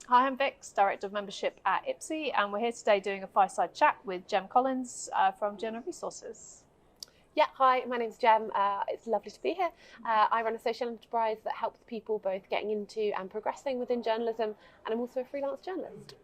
Hi, I'm Vix, Director of Membership at IPSE, and we're here today doing a fireside chat with Jem Collins from Journo Resources. Yeah, hi, my name's Jem. It's lovely to be here. I run a social enterprise that helps people both getting into and progressing within journalism, and I'm also a freelance journalist.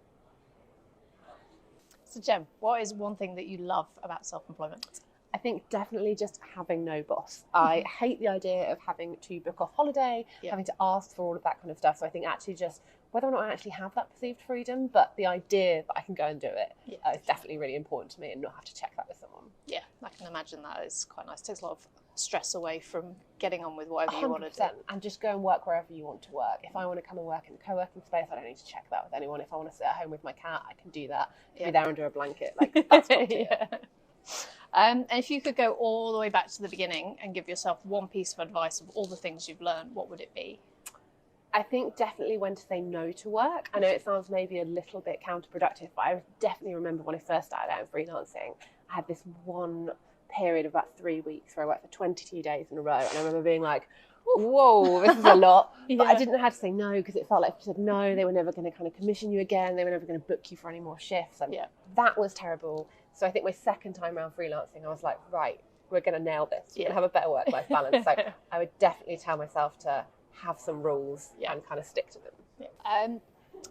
So Jem, what is one thing that you love about self-employment? I think definitely just having no boss. I hate the idea of having to book off holiday, having to ask for all of that kind of stuff. So I think actually just whether or not I actually have that perceived freedom, but the idea that I can go and do it is definitely really important to me, and not have to check that with someone. Yeah, I can imagine that is quite nice. It takes a lot of stress away from getting on with whatever you want to do. And just go and work wherever you want to work. If I want to come and work in a co-working space, I don't need to check that with anyone. If I want to sit at home with my cat, I can do that. Be there under a blanket. Like, that's not clear. And if you could go all the way back to the beginning and give yourself one piece of advice of all the things you've learned, what would it be? I think definitely when to say no to work. I know it sounds maybe a little bit counterproductive, but I definitely remember when I first started out in freelancing, I had this one period of about 3 weeks where I worked for 22 days in a row, and I remember being like, whoa, this is a lot. But I didn't know how to say no, because it felt like if you said no, they were never going to kind of commission you again, they were never going to book you for any more shifts, and that was terrible. So I think my second time around freelancing, I was like, right, we're going to nail this. We're going to have a better work-life balance. So I would definitely tell myself to have some rules and kind of stick to them.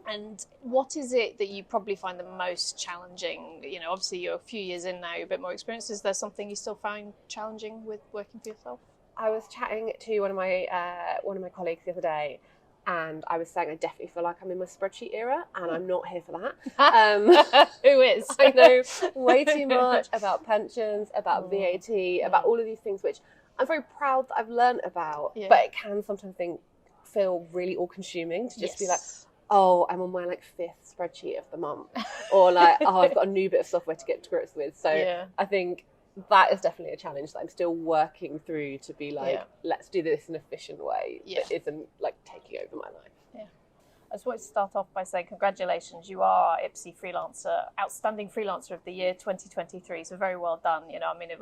And what is it that you probably find the most challenging? You know, obviously you're a few years in now, you're a bit more experienced. Is there something you still find challenging with working for yourself? I was chatting to one of my colleagues the other day, and I was saying I definitely feel like I'm in my spreadsheet era, and I'm not here for that. Who is? I know way too much about pensions, about VAT, about all of these things, which I'm very proud that I've learned about, but it can sometimes feel really all-consuming to just be like, oh, I'm on my like 5th spreadsheet of the month, or like, oh, I've got a new bit of software to get to grips with. So I think that is definitely a challenge that I'm still working through, to be like, let's do this in an efficient way that isn't like taking over my life. I just wanted to start off by saying congratulations. You are IPSE Freelancer, Outstanding Freelancer of the Year 2023. So very well done. You know, I mean, there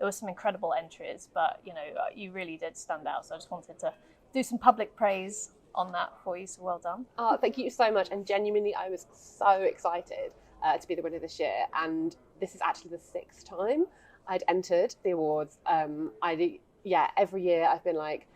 were some incredible entries, but you know, you really did stand out. So I just wanted to do some public praise on that for you. So well done. Oh, thank you so much. And genuinely, I was so excited to be the winner this year. And this is actually the 6th time I'd entered the awards. Every year I've been like,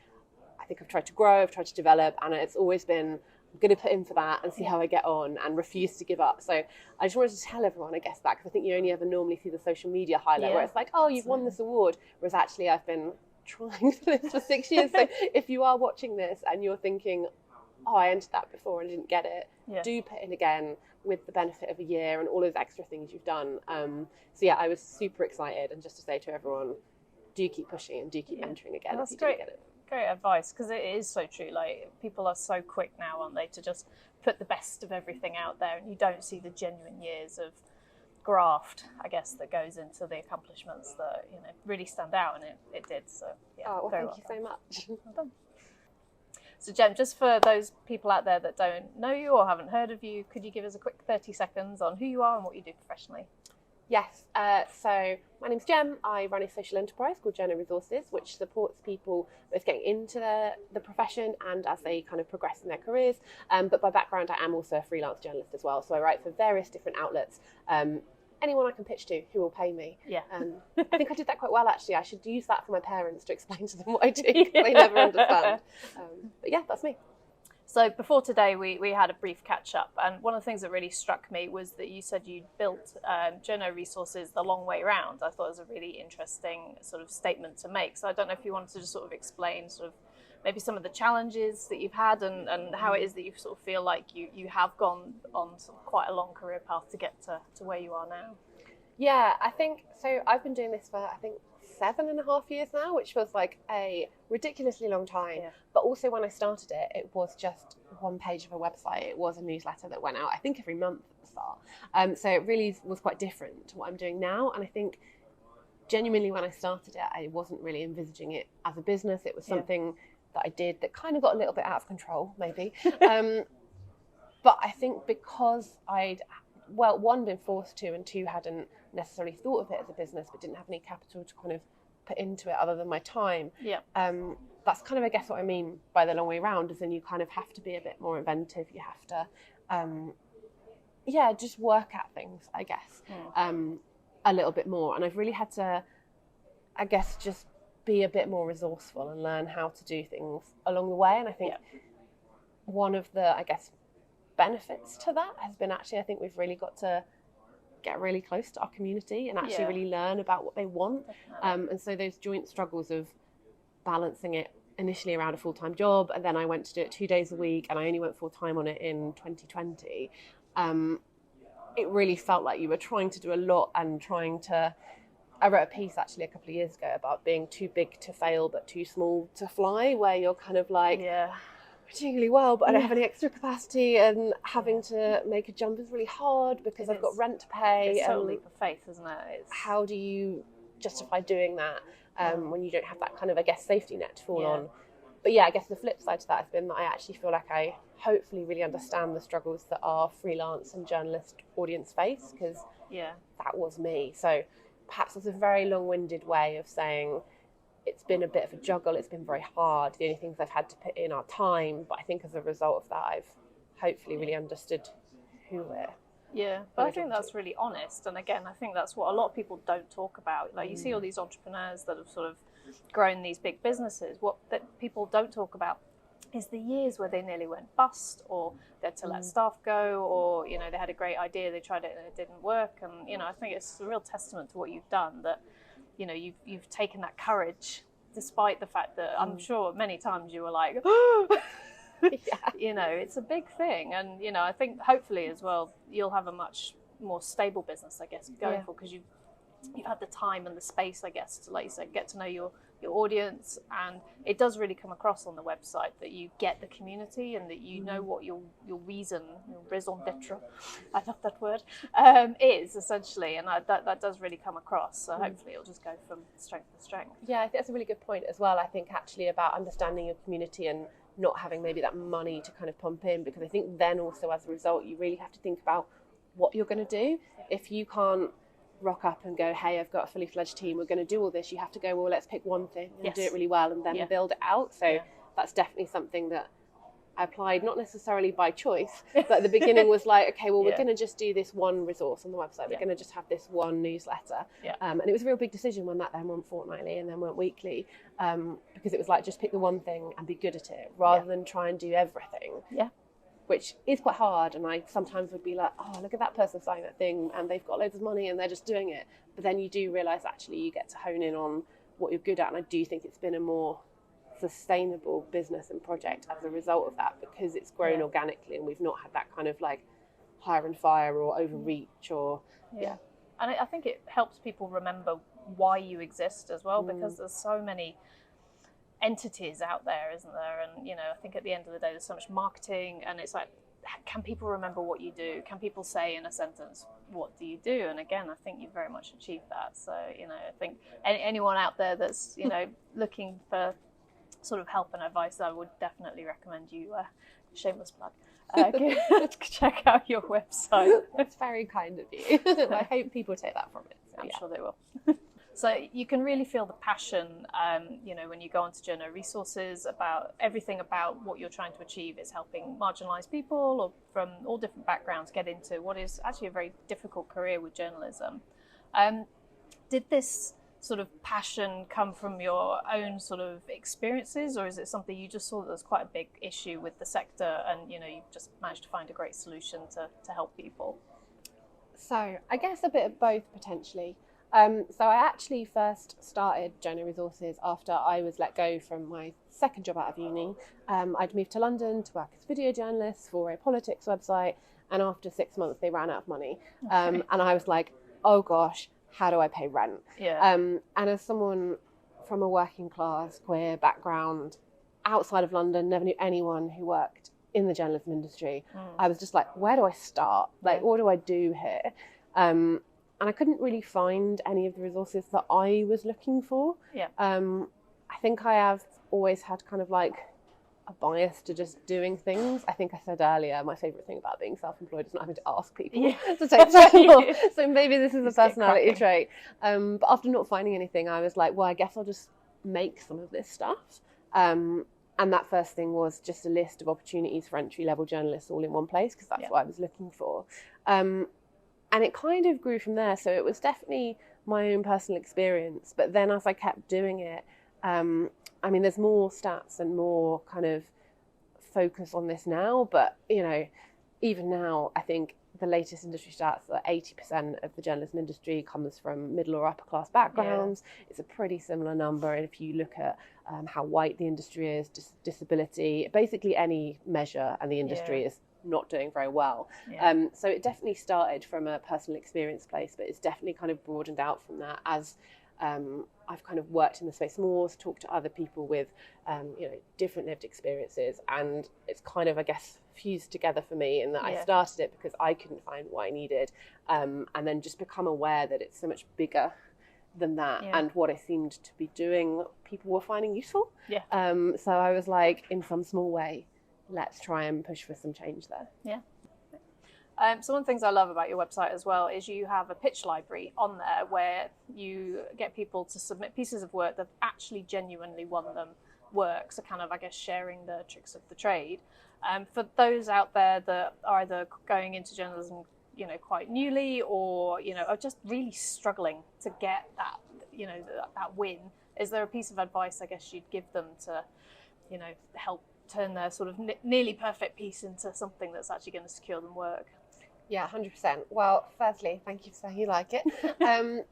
I think I've tried to grow, I've tried to develop, and it's always been, I'm going to put in for that and see how I get on, and refuse to give up. So I just wanted to tell everyone, I guess, that, because I think you only ever normally see the social media highlight where it's like, oh, you've won this award, whereas actually I've been trying for this for 6 years. So if you are watching this and you're thinking, oh, I entered that before and didn't get it, do put in again with the benefit of a year and all those extra things you've done. I was super excited, and just to say to everyone, do keep pushing and do keep entering again if you didn't get it. Great advice, because it is so true. Like, people are so quick now, aren't they, to just put the best of everything out there, and you don't see the genuine years of graft, I guess, that goes into the accomplishments that, you know, really stand out, and it did. So thank you so much. Well done. So Jem, just for those people out there that don't know you or haven't heard of you, could you give us a quick 30 seconds on who you are and what you do professionally? Yes, so my name's Jem. I run a social enterprise called Journo Resources, which supports people both getting into the profession and as they kind of progress in their careers. But by background, I am also a freelance journalist as well. So I write for various different outlets. Anyone I can pitch to who will pay me. I think I did that quite well, actually. I should use that for my parents to explain to them what I do, because they never understand. But yeah, that's me. So before today, we had a brief catch-up, and one of the things that really struck me was that you said you built Journo Resources the long way round. I thought it was a really interesting sort of statement to make. So I don't know if you wanted to just sort of explain sort of maybe some of the challenges that you've had, and how it is that you sort of feel like you have gone on sort of quite a long career path to get to where you are now. Yeah, I think, so I've been doing this for, I think, 7.5 years now, which was like a ridiculously long time. But also when I started it, it was just one page of a website. It was a newsletter that went out, I think, every month at the start. So it really was quite different to what I'm doing now. And I think genuinely when I started it, I wasn't really envisaging it as a business. It was something that I did that kind of got a little bit out of control, maybe. But I think because I'd, one, been forced to, and two, hadn't necessarily thought of it as a business, but didn't have any capital to kind of put into it other than my time. Yeah. That's kind of, I guess, what I mean by the long way round, is then you kind of have to be a bit more inventive. You have to, just work at things, I guess, a little bit more. And I've really had to, I guess, just be a bit more resourceful and learn how to do things along the way. And I think one of the, I guess, benefits to that has been actually, I think we've really got to get really close to our community and actually really learn about what they want. And so those joint struggles of balancing it initially around a full-time job, and then I went to do it 2 days a week, and I only went full-time on it in 2020. It really felt like you were trying to do a lot and I wrote a piece actually a couple of years ago about being too big to fail but too small to fly, where you're kind of like, we're doing really well, but I don't have any extra capacity, and having to make a jump is really hard because I've got rent to pay. It's totally for faith, isn't it? How do you justify doing that when you don't have that kind of, I guess, safety net to fall on? But I guess the flip side to that has been that I actually feel like I hopefully really understand the struggles that our freelance and journalist audience face, because that was me. So perhaps it's a very long-winded way of saying it's been a bit of a juggle. It's been very hard. The only things I've had to put in are time. But I think as a result of that, I've hopefully really understood who we're. Yeah, but I think that's really honest. And again, I think that's what a lot of people don't talk about. Like you see all these entrepreneurs that have sort of grown these big businesses. What that people don't talk about is the years where they nearly went bust, or they had to let staff go, or, you know, they had a great idea, they tried it and it didn't work. And, you know, I think it's a real testament to what you've done, that, you know, you've taken that courage, despite the fact that I'm sure many times you were like, you know, it's a big thing. And, you know, I think hopefully as well, you'll have a much more stable business, I guess, going forward, because you've had the time and the space, I guess, to, like you said, get to know your audience. And it does really come across on the website that you get the community and that you know what your reason, your raison d'etre, I love that word, is essentially. And that does really come across. So hopefully it'll just go from strength to strength. Yeah, I think that's a really good point as well. I think actually about understanding your community and not having maybe that money to kind of pump in, because I think then also as a result, you really have to think about what you're going to do. If you can't rock up and go, hey, I've got a fully fledged team, we're going to do all this, you have to go, well, let's pick one thing and do it really well and then build it out. So that's definitely something that I applied, not necessarily by choice, but at the beginning was like, okay, well, we're going to just do this one resource on the website, we're going to just have this one newsletter. And it was a real big decision when that then went fortnightly and then went weekly, because it was like, just pick the one thing and be good at it, rather than try and do everything. Which is quite hard, and I sometimes would be like, oh, look at that person starting that thing and they've got loads of money and they're just doing it. But then you do realise actually you get to hone in on what you're good at, and I do think it's been a more sustainable business and project as a result of that, because it's grown organically and we've not had that kind of like hire and fire or overreach or and I think it helps people remember why you exist as well, because there's so many entities out there, isn't there? And, you know, I think at the end of the day there's so much marketing, and it's like, can people remember what you do? Can people say in a sentence, what do you do? And again, I think you very much achieved that. So, you know, I think anyone out there that's, you know, looking for sort of help and advice, I would definitely recommend you, shameless plug, check out your website. That's very kind of you. I hope people take that from it. So, I'm sure they will. So you can really feel the passion, you know, when you go onto Journo Resources, about everything about what you're trying to achieve is helping marginalised people or from all different backgrounds get into what is actually a very difficult career with journalism. Did this sort of passion come from your own sort of experiences, or is it something you just saw that was quite a big issue with the sector and, you know, you just managed to find a great solution to help people? So I guess a bit of both, potentially. So I actually first started Journo Resources after I was let go from my second job out of uni. I'd moved to London to work as a video journalist for a politics website, and after 6 months they ran out of money. And I was like, oh gosh, how do I pay rent? And as someone from a working class queer background outside of London, never knew anyone who worked in the journalism industry, I was just like, where do I start? Like, what do I do here? And I couldn't really find any of the resources that I was looking for. I think I have always had kind of like a bias to just doing things. I think I said earlier, my favourite thing about being self-employed is not having to ask people to take time off. So maybe this is a personality trait. But after not finding anything, I was like, well, I guess I'll just make some of this stuff. And that first thing was just a list of opportunities for entry-level journalists all in one place, because that's what I was looking for. And it kind of grew from there. So it was definitely my own personal experience. But then as I kept doing it, I mean, there's more stats and more kind of focus on this now, but, you know, even now, I think the latest industry stats are 80% of the journalism industry comes from middle or upper class backgrounds. It's a pretty similar number. And if you look at how white the industry is, disability, basically any measure, and the industry is not doing very well. So it definitely started from a personal experience place, but it's definitely kind of broadened out from that as I've kind of worked in the space more, talked to other people with, you know, different lived experiences, and it's kind of, I guess, fused together for me in that I started it because I couldn't find what I needed, and then just become aware that it's so much bigger than that, and what I seemed to be doing, people were finding useful. So I was like, in some small way, let's try and push for some change there. So one of the things I love about your website as well is you have a pitch library on there where you get people to submit pieces of work that actually genuinely won them work. So kind of, I guess, sharing the tricks of the trade. For those out there that are either going into journalism, you know, quite newly, or, you know, are just really struggling to get that, you know, that win, is there a piece of advice, I guess, you'd give them to, you know, help turn their sort of nearly perfect piece into something that's actually going to secure them work? Yeah, 100%. Well, firstly, thank you for saying you like it.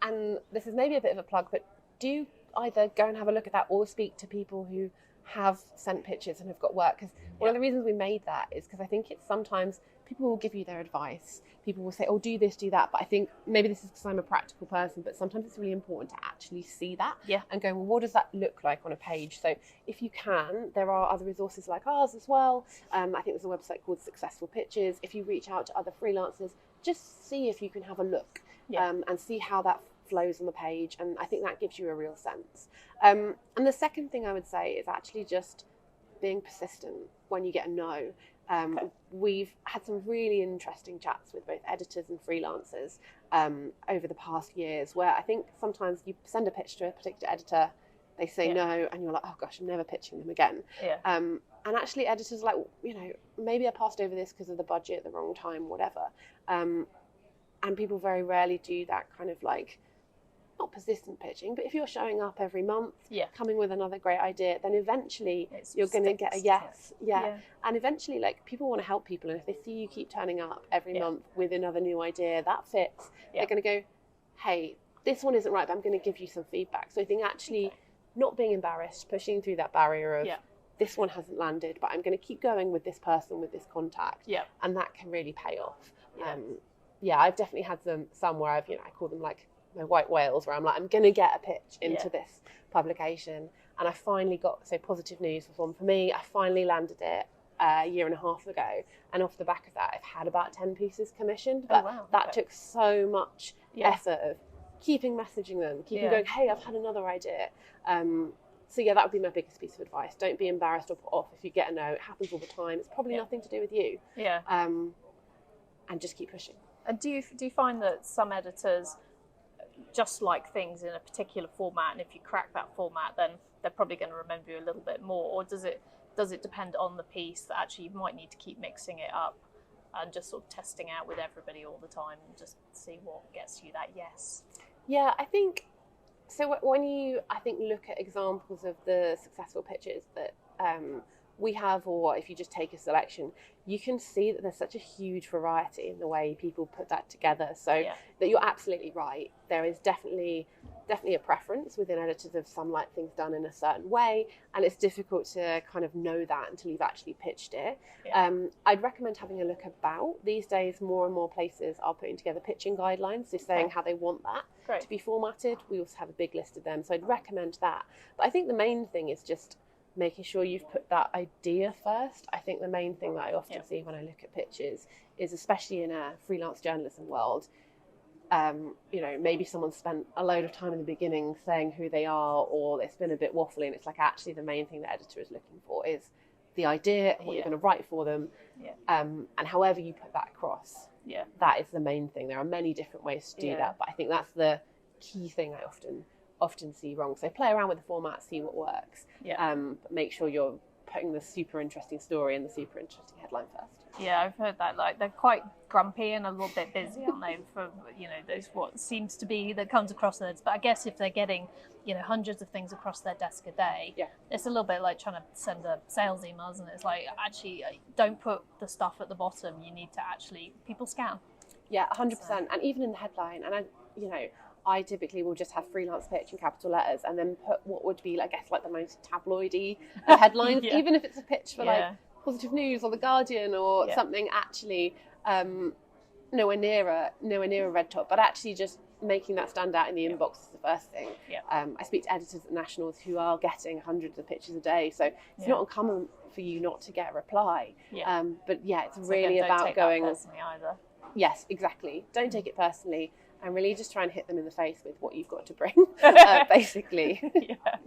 And this is maybe a bit of a plug, but do either go and have a look at that or speak to people who have sent pitches and have got work. Because one of the reasons we made that is because I think it's sometimes people will give you their advice. People will say, oh, do this, do that. But I think maybe this is because I'm a practical person, but sometimes it's really important to actually see that and go, well, what does that look like on a page? So if you can, there are other resources like ours as well. I think there's a website called Successful Pitches. If you reach out to other freelancers, just see if you can have a look and see how that flows on the page. And I think that gives you a real sense. And the second thing I would say is actually just being persistent when you get a no. We've had some really interesting chats with both editors and freelancers over the past years, where I think sometimes you send a pitch to a particular editor, they say no, and you're like, oh gosh, I'm never pitching them again. And actually editors are like, you know, maybe I passed over this because of the budget at the wrong time, whatever. And people very rarely do that kind of like, not persistent pitching, but if you're showing up every month, coming with another great idea, then eventually you're going to get a yes. And eventually, like, people want to help people, and if they see you keep turning up every month with another new idea that fits, they're going to go, hey, this one isn't right, but I'm going to give you some feedback. So I think actually not being embarrassed, pushing through that barrier of this one hasn't landed, but I'm going to keep going with this person, with this contact, and that can really pay off. I've definitely had some where I've, you know, I call them like my white whales, where I'm like, I'm going to get a pitch into this publication. And I finally got, so positive news was one for me. I finally landed it a year and a half ago. And off the back of that, I've had about 10 pieces commissioned. But that took so much effort of keeping messaging them, keeping going, hey, I've had another idea. So yeah, that would be my biggest piece of advice. Don't be embarrassed or put off if you get a no. It happens all the time. It's probably nothing to do with you. And just keep pushing. And do you find that some editors just like things in a particular format, and if you crack that format, then they're probably going to remember you a little bit more? Or does it depend on the piece that actually you might need to keep mixing it up and just sort of testing out with everybody all the time and just see what gets you that yes? Yeah, I think so. When you, I think, look at examples of the successful pitches that we have, or if you just take a selection, you can see that there's such a huge variety in the way people put that together. So that you're absolutely right. There is definitely a preference within editors of some like things done in a certain way, and it's difficult to kind of know that until you've actually pitched it. I'd recommend having a look about. These days, more and more places are putting together pitching guidelines, so saying how they want that to be formatted. We also have a big list of them, so I'd recommend that. But I think the main thing is just making sure you've put that idea first. I think the main thing that I often see when I look at pitches is, especially in a freelance journalism world, you know, maybe someone spent a load of time in the beginning saying who they are, or it's been a bit waffly, and it's like, actually the main thing the editor is looking for is the idea and what you're going to write for them, and however you put that across, that is the main thing. There are many different ways to do that, but I think that's the key thing I often see wrong. So play around with the format, see what works, but make sure you're putting the super interesting story and the super interesting headline first. Yeah, I've heard that. Like, they're quite grumpy and a little bit busy, aren't they? For, there's what seems to be that comes across those. But I guess if they're getting, hundreds of things across their desk a day, it's a little bit like trying to send a sales email, isn't it? It's like, actually, don't put the stuff at the bottom. You need to people scan. Yeah, 100%. So. And even in the headline, and I typically will just have freelance pitch in capital letters and then put what would be, I guess, like the most tabloidy headlines, even if it's a pitch for like Positive News or The Guardian or something actually nowhere near a red top, but actually just making that stand out in the inbox is the first thing. I speak to editors at Nationals who are getting hundreds of pitches a day, so it's not uncommon for you not to get a reply. But it's really again, about going. That personally either. Yes, exactly. Don't take it personally. And really just try and hit them in the face with what you've got to bring, basically.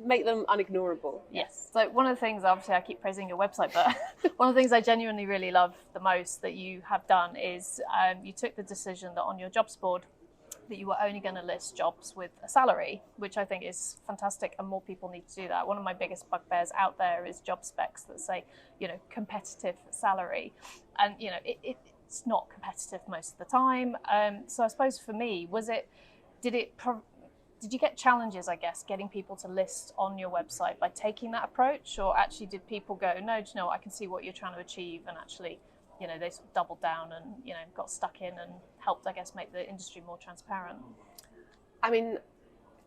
Make them unignorable. Yes. So one of the things, obviously I keep praising your website, but one of the things I genuinely really love the most that you have done is you took the decision that on your jobs board that you were only going to list jobs with a salary, which I think is fantastic, and more people need to do that. One of my biggest bugbears out there is job specs that say, competitive salary. And, it's not competitive most of the time. So I suppose for me, did you get challenges, I guess, getting people to list on your website by taking that approach? Or actually did people go, no, do you know what, I can see what you're trying to achieve, and actually, they sort of doubled down and, got stuck in and helped, I guess, make the industry more transparent? I mean,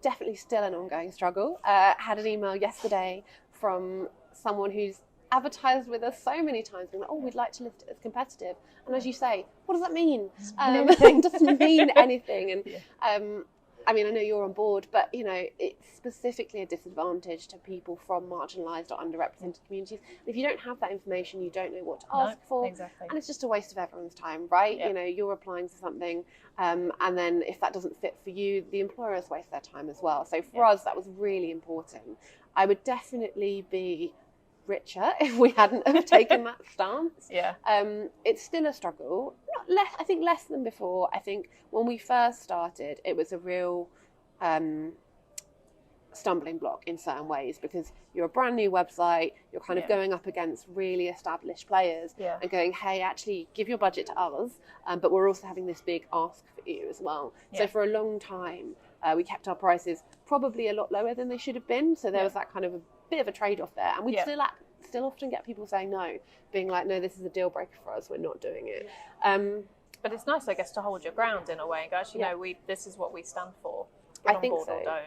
definitely still an ongoing struggle. Had an email yesterday from someone who's advertised with us so many times, being like, we'd like to list it as competitive. And as you say, what does that mean? It doesn't mean anything. And I mean, I know you're on board, but it's specifically a disadvantage to people from marginalised or underrepresented communities. And if you don't have that information, you don't know what to ask for. Exactly. And it's just a waste of everyone's time, right? You're applying for something, and then if that doesn't fit for you, the employers waste their time as well. So for us, that was really important. I would definitely be richer if we hadn't have taken that stance. It's still a struggle, I think less than before. I think when we first started, it was a real stumbling block in certain ways, because you're a brand new website, you're kind of going up against really established players and going, hey, actually give your budget to us, but we're also having this big ask for you as well. So for a long time we kept our prices probably a lot lower than they should have been, so there was that kind of a bit of a trade-off there, and we still often get people saying no, being like, no, this is a deal breaker for us, we're not doing it. But it's nice, I guess, to hold your ground in a way and go, actually, no, this is what we stand for. I think so. Or don't.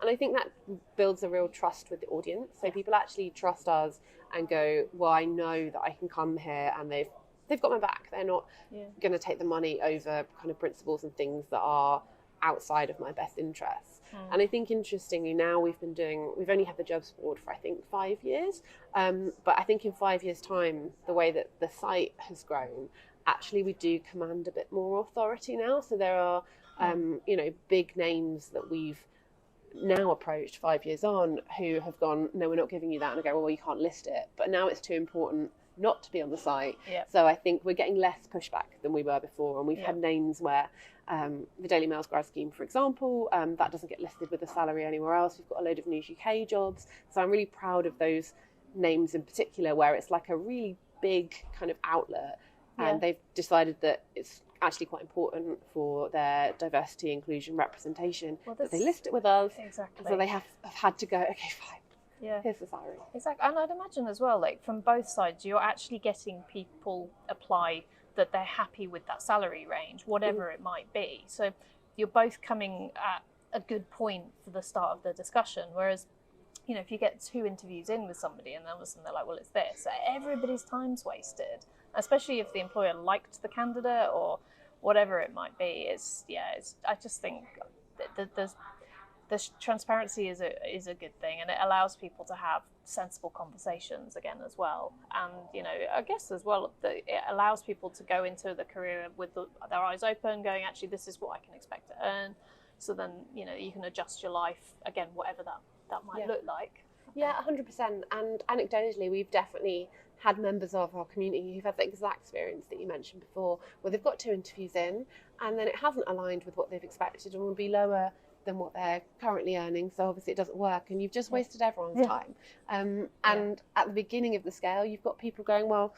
And I think that builds a real trust with the audience. So people actually trust us and go, well, I know that I can come here and they've got my back. They're not going to take the money over kind of principles and things that are outside of my best interests. And I think interestingly now we've only had the jobs board for I think 5 years, but I think in 5 years time, the way that the site has grown, actually we do command a bit more authority now. So there are big names that we've now approached 5 years on who have gone, no, we're not giving you that, and I go, well, you can't list it, but now it's too important not to be on the site. So I think we're getting less pushback than we were before, and we've had names where the Daily Mail's grad scheme, for example, that doesn't get listed with a salary anywhere else. We've got a load of News UK jobs, so I'm really proud of those names in particular, where it's like a really big kind of outlet, and they've decided that it's actually quite important for their diversity, inclusion, representation, that they list it with us. Exactly. So they have had to go, okay, fine. Here's the salary. Exactly. And I'd imagine as well, like from both sides, you're actually getting people apply that they're happy with that salary range, whatever it might be. So you're both coming at a good point for the start of the discussion. Whereas, if you get 2 interviews in with somebody and then all of a sudden they're like, well, it's this, everybody's time's wasted, especially if the employer liked the candidate or whatever it might be. I just think that the transparency is a good thing, and it allows people to have sensible conversations again as well. And I guess as well that it allows people to go into the career with their eyes open, going, actually, this is what I can expect to earn. So then you can adjust your life again, whatever that might look like. Yeah, 100%. And anecdotally, we've definitely had members of our community who've had the exact experience that you mentioned before, where they've got 2 interviews in and then it hasn't aligned with what they've expected and will be lower than what they're currently earning. So obviously it doesn't work and you've just wasted everyone's time. And at the beginning of the scale, you've got people going, well,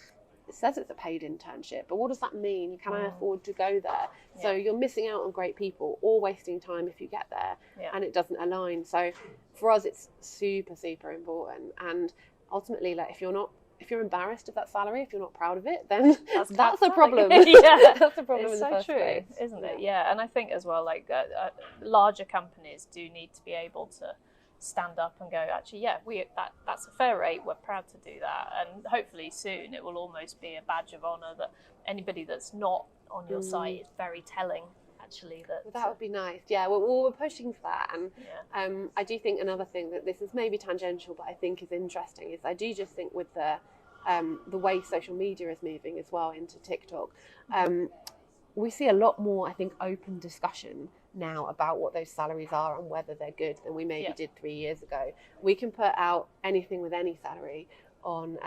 it says it's a paid internship, but what does that mean? Can I afford to go there? So you're missing out on great people or wasting time if you get there and it doesn't align. So for us, it's super, super important. And ultimately, like if you're embarrassed of that salary, if you're not proud of it, then that's a problem. That's a problem it's in the first place, isn't it? Yeah, and I think as well, like larger companies do need to be able to stand up and go, actually, that's a fair rate. We're proud to do that, and hopefully soon it will almost be a badge of honour that anybody that's not on your site is very telling. Actually, that would be nice. Yeah, we're pushing for that, and I do think another thing that this is maybe tangential, but I think is interesting is I do just think with the way social media is moving as well into TikTok, we see a lot more, I think, open discussion now about what those salaries are and whether they're good than we maybe did 3 years ago. We can put out anything with any salary on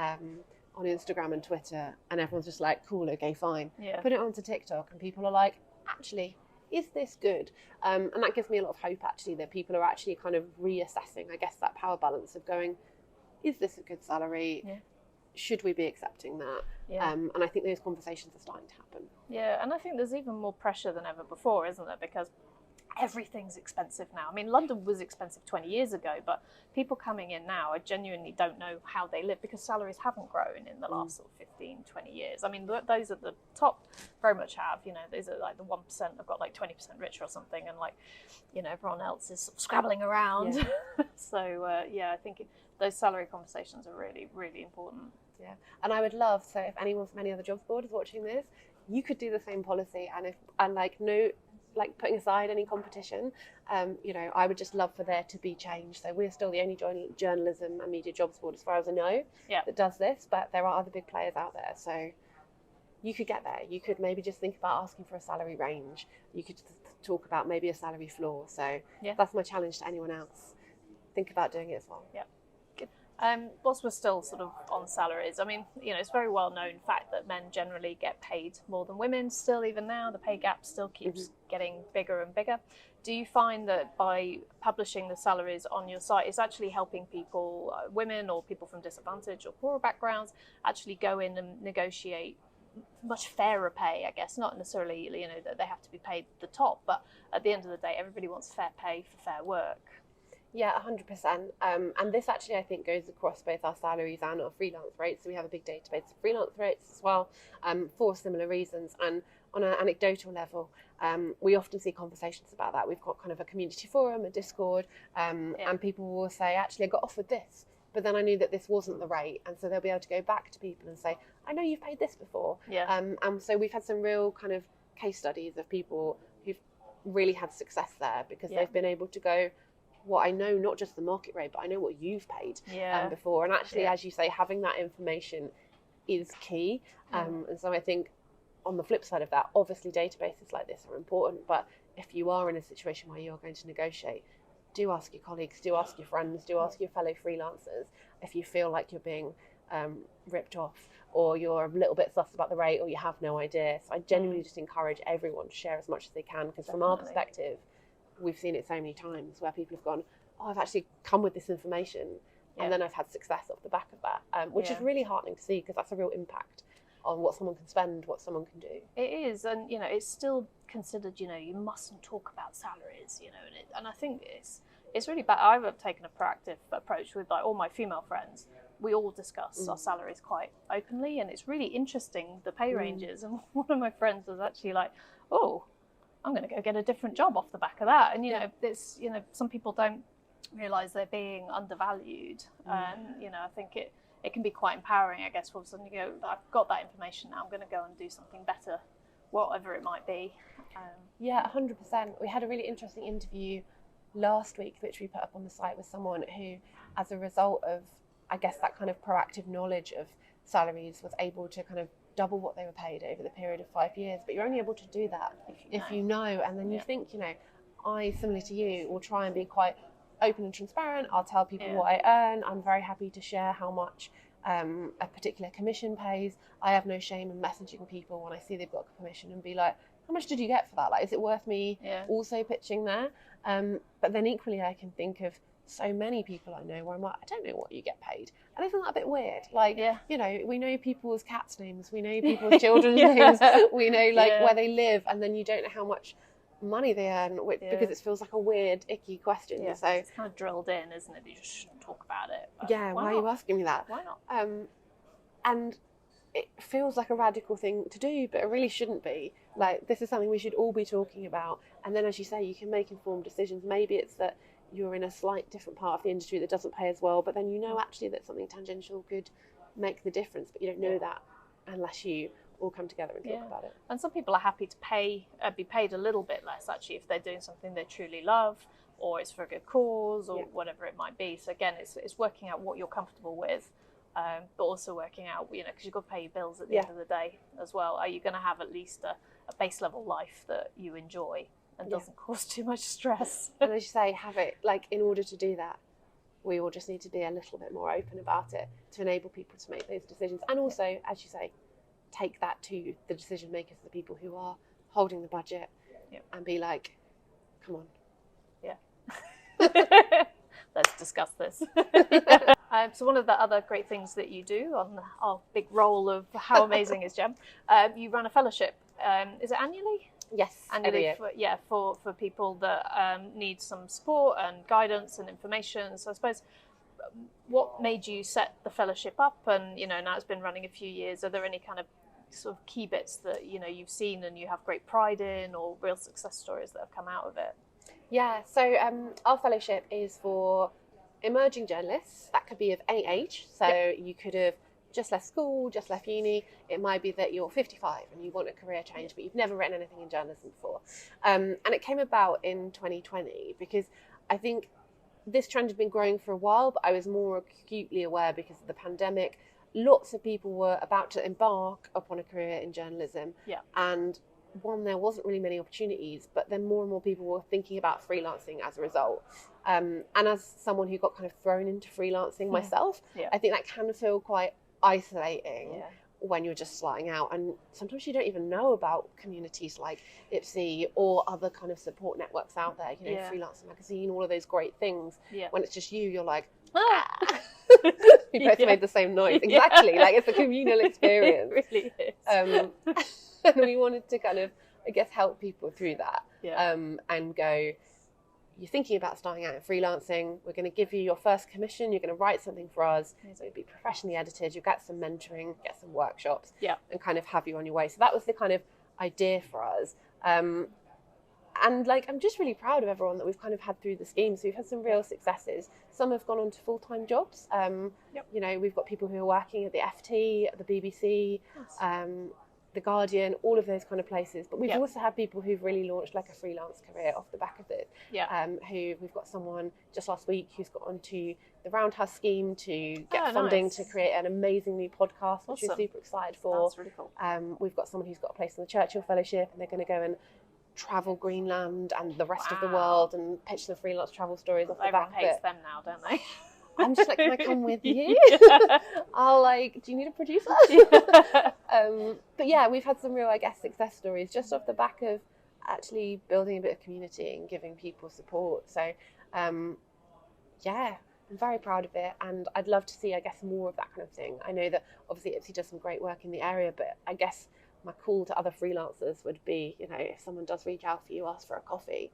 Instagram and Twitter, and everyone's just like, cool, okay, fine. Put it onto TikTok, and people are like, actually, is this good? And that gives me a lot of hope, actually, that people are actually kind of reassessing, I guess, that power balance of going, is this a good salary? Should we be accepting that? And I think those conversations are starting to happen. Yeah, and I think there's even more pressure than ever before, isn't there? Because everything's expensive now. I mean, London was expensive 20 years ago, but people coming in now, I genuinely don't know how they live because salaries haven't grown in the last sort of 15, 20 years. I mean, those at the top very much have, those are like the 1% have got like 20% richer or something, and like, everyone else is sort of scrabbling around. So, I think those salary conversations are really, really important. Yeah, and I would love, so if anyone from any other jobs board is watching this, you could do the same policy, and putting aside any competition, I would just love for there to be change. So we're still the only journalism and media jobs board, as far as I know, that does this, but there are other big players out there. So you could get there. You could maybe just think about asking for a salary range. You could talk about maybe a salary floor. So that's my challenge to anyone else. Think about doing it as well. Yeah. Whilst we're still sort of on salaries, I mean, it's a very well known fact that men generally get paid more than women. Still, even now, the pay gap still keeps getting bigger and bigger. Do you find that by publishing the salaries on your site, it's actually helping people, women or people from disadvantaged or poorer backgrounds, actually go in and negotiate much fairer pay? I guess not necessarily, that they have to be paid the top, but at the end of the day, everybody wants fair pay for fair work. Yeah, 100%. And this actually, I think, goes across both our salaries and our freelance rates. So we have a big database of freelance rates as well, for similar reasons. And on an anecdotal level, we often see conversations about that. We've got kind of a community forum, a Discord, and people will say, actually, I got offered this, but then I knew that this wasn't the rate. And so they'll be able to go back to people and say, I know you've paid this before. And so we've had some real kind of case studies of people who've really had success there because they've been able to go, well, I know not just the market rate, but I know what you've paid before. And actually, as you say, having that information is key. And so I think on the flip side of that, obviously databases like this are important. But if you are in a situation where you're going to negotiate, do ask your colleagues, do ask your friends, do ask your fellow freelancers if you feel like you're being ripped off or you're a little bit sus about the rate or you have no idea. So I genuinely just encourage everyone to share as much as they can because from our perspective, we've seen it so many times where people have gone, oh, I've actually come with this information and then I've had success off the back of that, which is really heartening to see because that's a real impact on what someone can spend, what someone can do. It is, and it's still considered, you mustn't talk about salaries, and I think it's really bad. I've taken a proactive approach with like all my female friends. We all discuss our salaries quite openly, and it's really interesting, the pay ranges. And one of my friends was actually like, oh, I'm going to go get a different job off the back of that. And, it's, some people don't realise they're being undervalued. And, I think it can be quite empowering, I guess, for suddenly go, I've got that information now, I'm going to go and do something better, whatever it might be. Yeah, 100%. We had a really interesting interview last week, which we put up on the site with someone who, as a result of, I guess, that kind of proactive knowledge of salaries, was able to kind of double what they were paid over the period of 5 years. But you're only able to do that if you know. And then you think, I, similarly to you, will try and be quite open and transparent. I'll tell people what I earn. I'm very happy to share how much a particular commission pays. I have no shame in messaging people when I see they've got a commission and be like, how much did you get for that? Like, is it worth me also pitching there? But then equally, I can think of so many people I know where I'm like, I don't know what you get paid. And I think that a bit weird. Like, you know, we know people's cats' names, we know people's children's names, we know like where they live, and then you don't know how much money they earn because it feels like a weird, icky question. So it's kind of drilled in, isn't it? You just shouldn't talk about it. Why are you asking me that? Why not? And it feels like a radical thing to do, but it really shouldn't be. Like, this is something we should all be talking about. And then, as you say, you can make informed decisions. Maybe it's that you're in a slight different part of the industry that doesn't pay as well, but then you know actually that something tangential could make the difference, but you don't know that unless you all come together and talk about it. And some people are happy to be paid a little bit less, actually, if they're doing something they truly love, or it's for a good cause, or whatever it might be. So again, it's working out what you're comfortable with, but also working out, you know, because you've got to pay your bills at the end of the day as well. Are you going to have at least a base level life that you enjoy and doesn't cause too much stress? And as you say, have it, like, in order to do that, we all just need to be a little bit more open about it to enable people to make those decisions. And also, as you say, take that to the decision makers, the people who are holding the budget, and be like, come on. Let's discuss this. So one of the other great things that you do on our big role of How Amazing is Jem, you run a fellowship. Is it annually? Yes, annually for people that need some support and guidance and information. So I suppose, what made you set the fellowship up? And, you know, now it's been running a few years. Are there any kind of sort of key bits that, you know, you've seen and you have great pride in, or real success stories that have come out of it? Yeah, so our fellowship is for emerging journalists. That could be of any age. So you could have just left school, just left uni. It might be that you're 55 and you want a career change, but you've never written anything in journalism before. And it came about in 2020 because I think this trend had been growing for a while, but I was more acutely aware because of the pandemic. Lots of people were about to embark upon a career in journalism. And one, there wasn't really many opportunities, but then more and more people were thinking about freelancing as a result. And as someone who got kind of thrown into freelancing myself, I think that can feel quite isolating when you're just starting out, and sometimes you don't even know about communities like IPSE or other kind of support networks out there, you know, Freelancer Magazine, all of those great things. When it's just you're like, we both made the same noise. Exactly. Like, it's a communal experience. It really is. And we wanted to kind of, I guess, help people through that. And go, you're thinking about starting out in freelancing, we're going to give you your first commission, you're going to write something for us, so it'll be professionally edited, you'll get some mentoring, get some workshops, and kind of have you on your way. So that was the kind of idea for us. And like, I'm just really proud of everyone that we've kind of had through the scheme. So we've had some real successes. Some have gone on to full-time jobs. You know, we've got people who are working at the FT, at the BBC, the Guardian, all of those kind of places. But we've also had people who've really launched like a freelance career off the back of it. We've got someone just last week who's got onto the Roundhouse scheme to get funding to create an amazing new podcast, which we're super excited for. That's really cool. We've got someone who's got a place in the Churchill Fellowship, and they're going to go and travel Greenland and the rest of the world and pitch the freelance travel stories off the back of it. Everyone hates them now, don't they? I'm just like, can I come with you? I'll like, do you need a producer? But yeah, we've had some real, I guess, success stories just off the back of actually building a bit of community and giving people support. So yeah, I'm very proud of it, and I'd love to see, I guess, more of that kind of thing. I know that obviously IPSE does some great work in the area, but I guess my call to other freelancers would be, you know, if someone does reach out for you, ask for a coffee.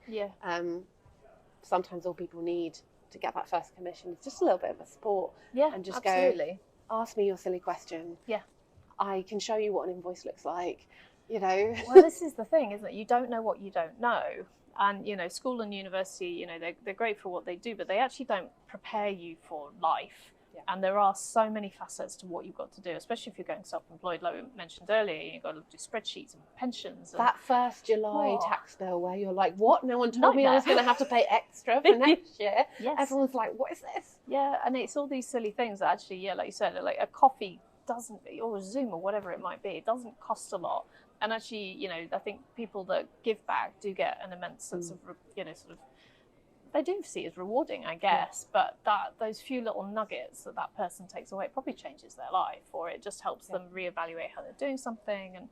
Sometimes all people need to get that first commission is just a little bit of a support. And just go, ask me your silly question. I can show you what an invoice looks like, you know. Well, this is the thing, isn't it? You don't know what you don't know. And, you know, school and university, you know, they're great for what they do, but they actually don't prepare you for life. And there are so many facets to what you've got to do, especially if you're going self-employed, like we mentioned earlier. You've got to do spreadsheets and pensions. And that first July tax bill where you're like, what? No one told me I was going to have to pay extra for next year. Everyone's like, what is this? And it's all these silly things that actually, like you said, like a coffee doesn't, or a Zoom or whatever it might be, it doesn't cost a lot. And actually, you know, I think people that give back do get an immense sense of, you know, sort of they do see as rewarding, I guess. But those few little nuggets that person takes away probably changes their life, or it just helps them reevaluate how they're doing something. And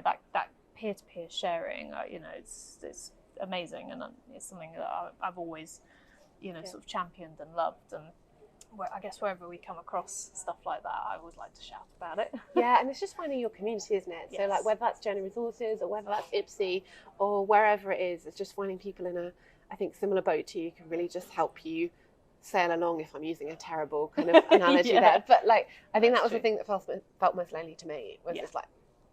that peer-to-peer sharing, it's amazing, and it's something that I've always sort of championed and loved. And I guess wherever we come across stuff like that, I always like to shout about it. Yeah, and it's just finding your community, isn't it? So like whether that's Journo Resources or whether that's IPSE or wherever it is, it's just finding people in a, I think, similar boat to you can really just help you sail along, if I'm using a terrible kind of analogy there. But like, I think that was the thing that felt most lonely to me, was just like,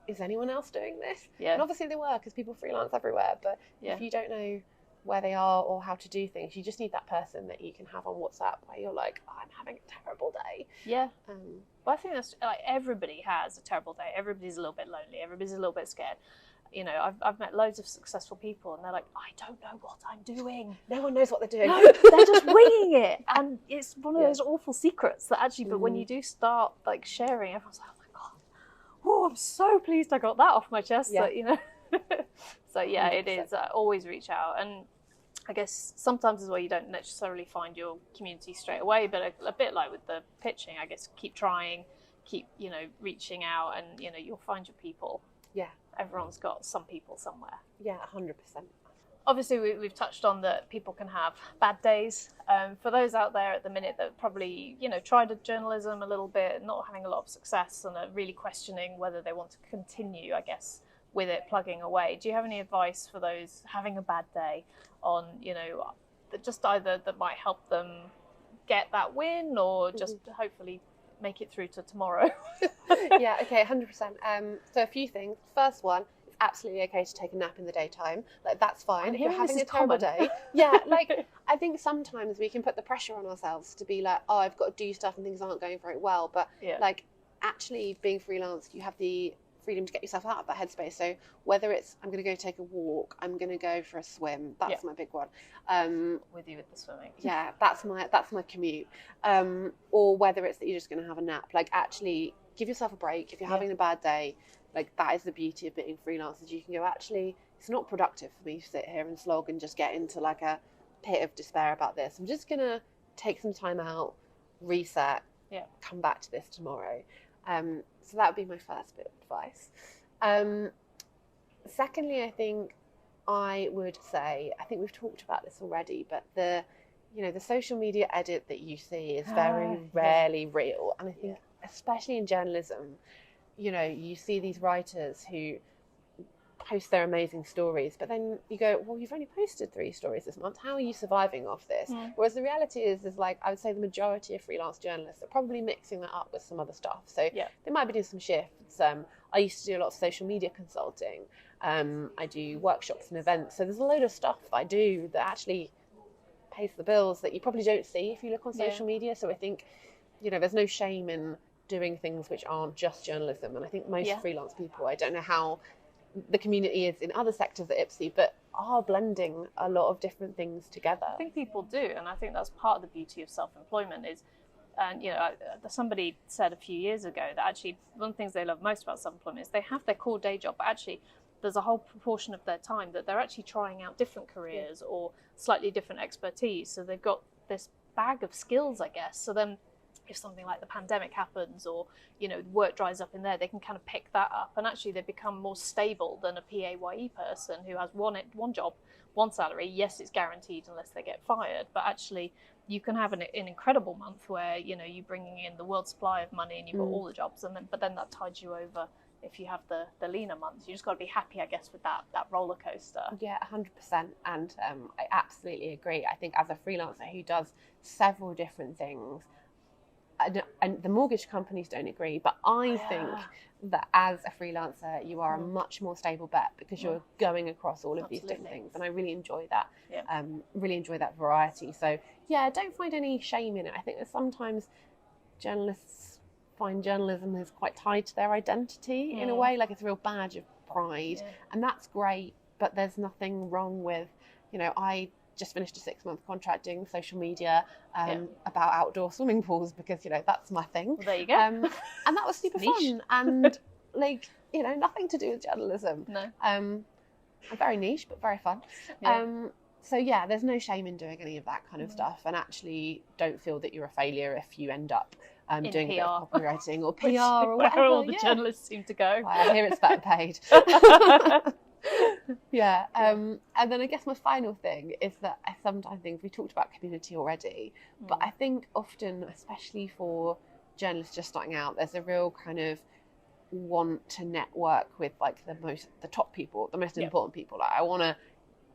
is anyone else doing this? Yeah. And obviously they were, because people freelance everywhere, but if you don't know where they are or how to do things, you just need that person that you can have on WhatsApp where you're like, oh, I'm having a terrible day. Well, I think that's like, everybody has a terrible day, everybody's a little bit lonely, everybody's a little bit scared. I've met loads of successful people, and they're like, I don't know what I'm doing. No one knows what they're doing. No, they're just winging it, and it's one of those awful secrets that actually, but when you do start like sharing, everyone's like, oh my god, oh, I'm so pleased I got that off my chest. So so 100%. It is always reach out. And I guess sometimes as well, you don't necessarily find your community straight away, but a bit like with the pitching, I guess, keep trying, keep reaching out, and you'll find your people. Everyone's got some people somewhere. 100%. Obviously, we've touched on that people can have bad days. For those out there at the minute that probably, tried journalism a little bit, not having a lot of success, and are really questioning whether they want to continue, I guess, with it plugging away. Do you have any advice for those having a bad day on, that just either that might help them get that win, or just hopefully make it through to tomorrow? Okay, 100%. So a few things. First one, it's absolutely okay to take a nap in the daytime. Like, that's fine. If you're having a terrible day. Like, I think sometimes we can put the pressure on ourselves to be like, oh, I've got to do stuff and things aren't going very well. But like, actually being freelance, you have the freedom to get yourself out of that headspace. So whether it's, I'm going to go take a walk, I'm going to go for a swim, that's my big one. With you with the swimming. That's my commute. Or whether it's that you're just going to have a nap. Like, actually give yourself a break. If you're having a bad day, like, that is the beauty of being freelancers. You can go, actually, it's not productive for me to sit here and slog and just get into like a pit of despair about this. I'm just going to take some time out, reset, come back to this tomorrow. So that would be my first bit of advice. Secondly, I think I would say, I think we've talked about this already, but the social media edit that you see is very rarely real. And I think, especially in journalism, you see these writers who post their amazing stories, but then you go, well, you've only posted 3 stories this month. How are you surviving off this? Whereas the reality is like, I would say the majority of freelance journalists are probably mixing that up with some other stuff. So they might be doing some shifts. I used to do a lot of social media consulting. I do workshops and events. So there's a load of stuff I do that actually pays the bills that you probably don't see if you look on social media. So I think, there's no shame in doing things which aren't just journalism. And I think most freelance people, I don't know how the community is in other sectors at IPSE, but are blending a lot of different things together. I think people do, and I think that's part of the beauty of self-employment is, and somebody said a few years ago that actually one of the things they love most about self-employment is they have their core day job, but actually there's a whole proportion of their time that they're actually trying out different careers or slightly different expertise. So they've got this bag of skills, I guess. So then if something like the pandemic happens or, work dries up in there, they can kind of pick that up, and actually they become more stable than a PAYE person who has one job, one salary. Yes, it's guaranteed unless they get fired, but actually you can have an incredible month where, you're bringing in the world supply of money and you've got all the jobs, but then that tides you over if you have the leaner months. You just got to be happy, I guess, with that roller coaster. 100%. And I absolutely agree. I think as a freelancer who does several different things, and the mortgage companies don't agree, but I think that as a freelancer, you are a much more stable bet because you're going across all of these different things. And I really enjoy that, really enjoy that variety. So don't find any shame in it. I think that sometimes journalists find journalism is quite tied to their identity in a way, like it's a real badge of pride. And that's great, but there's nothing wrong with, I just finished a 6-month contract doing social media about outdoor swimming pools because that's my thing. Well, there you go. And that was super fun and nothing to do with journalism. No. Very niche but very fun. So yeah, there's no shame in doing any of that kind of stuff, and actually don't feel that you're a failure if you end up doing PR. a bit of copywriting or PR or where whatever. all the journalists seem to go. I hear it's better paid. Yeah. And then I guess my final thing is that I sometimes think, we talked about community already, but I think often, especially for journalists just starting out, there's a real kind of want to network with like the top people, the most important people. Like, I want to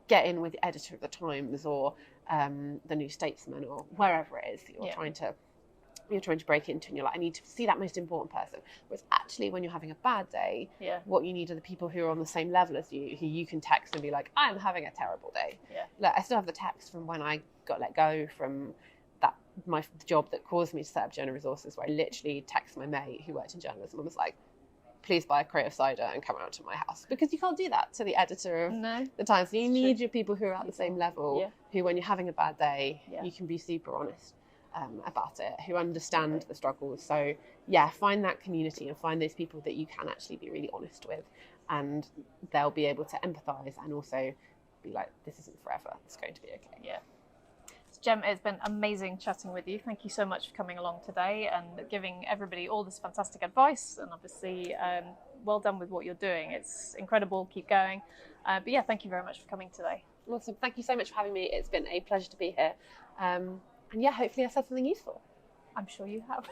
get in with the editor of the Times or the New Statesman or wherever it is that you're trying to break into, and you're like, I need to see that most important person. Whereas actually, when you're having a bad day, what you need are the people who are on the same level as you, who you can text and be like, I'm having a terrible day. Like, I still have the text from when I got let go from my job that caused me to set up Journo Resources, where I literally texted my mate who worked in journalism and was like, please buy a crate of cider and come out to my house, because you can't do that to the editor of the Times. So you need your people who are at the same level, who, when you're having a bad day, you can be super honest about it, who understand the struggles. So yeah, find that community and find those people that you can actually be really honest with, and they'll be able to empathise and also be like, this isn't forever, it's going to be okay. Jem, it's been amazing chatting with you. Thank you so much for coming along today and giving everybody all this fantastic advice, and obviously well done with what you're doing. It's incredible, keep going. But yeah, thank you very much for coming today. Awesome, thank you so much for having me. It's been a pleasure to be here. And yeah, hopefully I said something useful. I'm sure you have.